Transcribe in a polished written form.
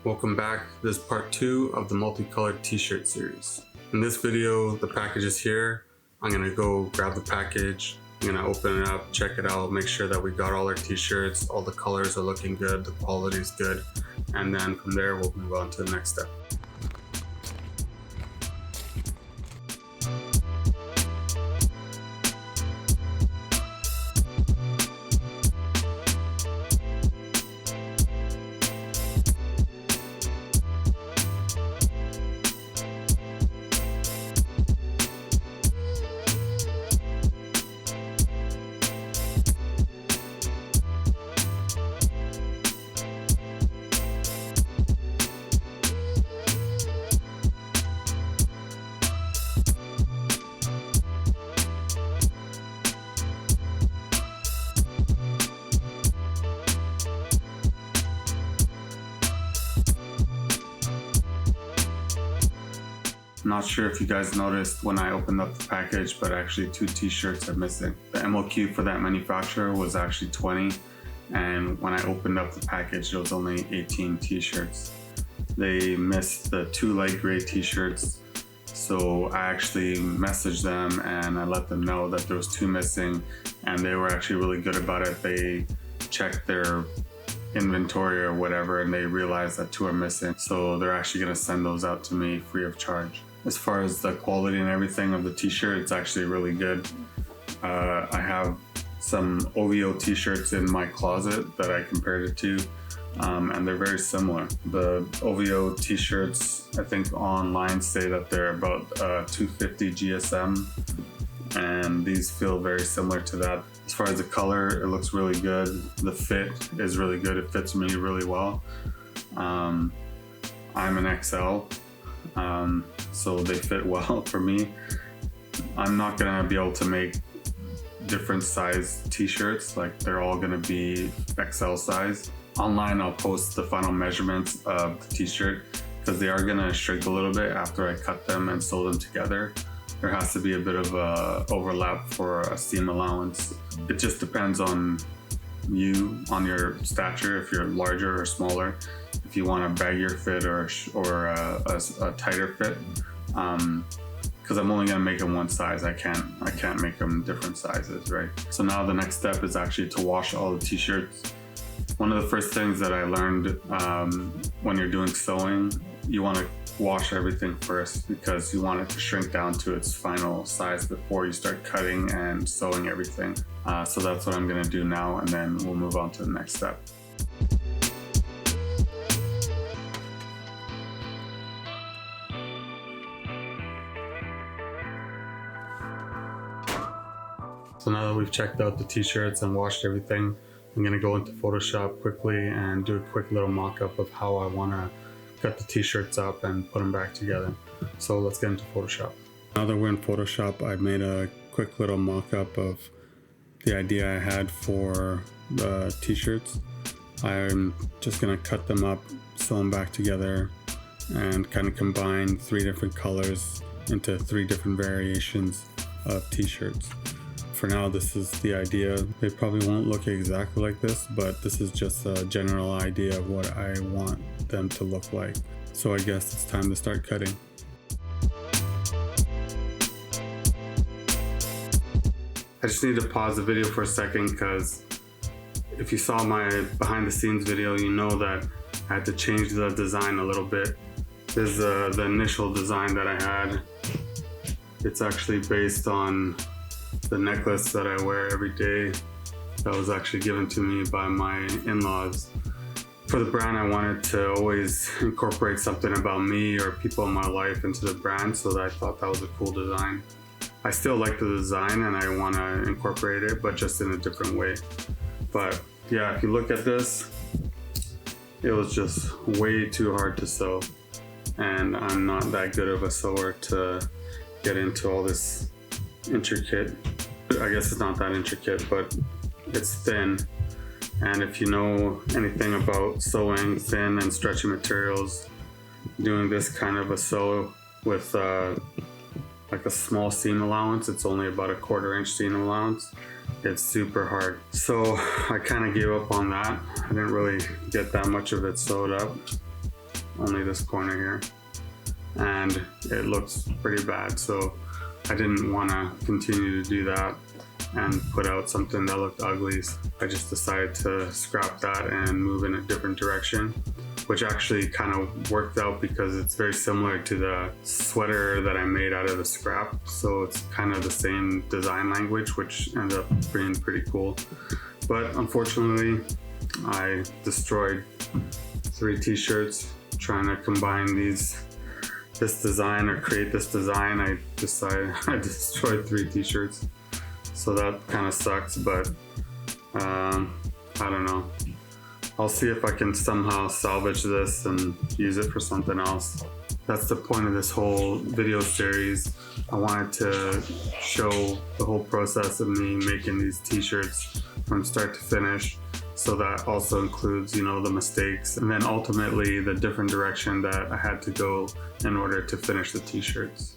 Welcome back. This is part 2 of the multicolored t-shirt series. In this video, the package is here. I'm gonna go grab the package. I'm gonna open it up, check it out, make sure that we got all our t-shirts, all the colors are looking good, the quality is good, and then from there we'll move on to the next step. Not sure if you guys noticed when I opened up the package, but actually 2 t-shirts are missing. The MOQ for that manufacturer was actually 20, and when I opened up the package, it was only 18 t-shirts. They missed the 2 light gray t-shirts, so I actually messaged them and I let them know that there was 2 missing, and they were actually really good about it. They checked their inventory or whatever, and they realized that 2 are missing, so they're actually going to send those out to me free of charge. As far as the quality and everything of the t-shirt, it's actually really good. I have some OVO t-shirts in my closet that I compared it to, and they're very similar. The OVO t-shirts, I think online say that they're about 250 GSM, and these feel very similar to that. As far as the color, it looks really good. The fit is really good. It fits me really well. I'm an XL, so they fit well for me. I'm not gonna be able to make different size t-shirts, like they're all gonna be XL size. Online, I'll post the final measurements of the t-shirt because they are gonna shrink a little bit after I cut them and sew them together. There has to be a bit of a overlap for a seam allowance. It just depends on you, on your stature, if you're larger or smaller, if you want a baggier fit or a tighter fit. Because I'm only gonna make them one size. I can't make them different sizes, right? So now the next step is actually to wash all the t-shirts. One of the first things that I learned when you're doing sewing, you want to wash everything first because you want it to shrink down to its final size before you start cutting and sewing everything. So that's what I'm gonna do now, and then we'll move on to the next step. So now that we've checked out the t-shirts and washed everything, I'm gonna go into Photoshop quickly and do a quick little mock-up of how I wanna cut the t-shirts up and put them back together. So let's get into Photoshop. Now that we're in Photoshop, I've made a quick little mock-up of the idea I had for the t-shirts. I'm just gonna cut them up, sew them back together, and kind of combine 3 different colors into 3 different variations of t-shirts. For now, this is the idea. They probably won't look exactly like this, but this is just a general idea of what I want them to look like. So I guess it's time to start cutting. I just need to pause the video for a second because if you saw my behind the scenes video, you know that I had to change the design a little bit. This is the initial design that I had. It's actually based on the necklace that I wear every day that was actually given to me by my in-laws. For the brand, I wanted to always incorporate something about me or people in my life into the brand, so that I thought that was a cool design. I still like the design and I want to incorporate it, but just in a different way. But yeah, if you look at this, it was just way too hard to sew, and I'm not that good of a sewer to get into all this intricate. I guess it's not that intricate, but it's thin, and if you know anything about sewing thin and stretchy materials, doing this kind of a sew with like a small seam allowance, it's only about a 1/4 inch seam allowance, it's super hard. So I kind of gave up on that. I didn't really get that much of it sewed up. only this corner here, and it looks pretty bad, so I didn't want to continue to do that and put out something that looked ugly. I just decided to scrap that and move in a different direction, which actually kind of worked out because it's very similar to the sweater that I made out of the scrap. So it's kind of the same design language, which ended up being pretty cool. But unfortunately, I destroyed 3 t-shirts trying to combine this design or create this design. I decided I destroyed 3 t-shirts. So that kind of sucks, but I don't know. I'll see if I can somehow salvage this and use it for something else. That's the point of this whole video series. I wanted to show the whole process of me making these t-shirts from start to finish. So that also includes, you know, the mistakes and then ultimately the different direction that I had to go in order to finish the t-shirts.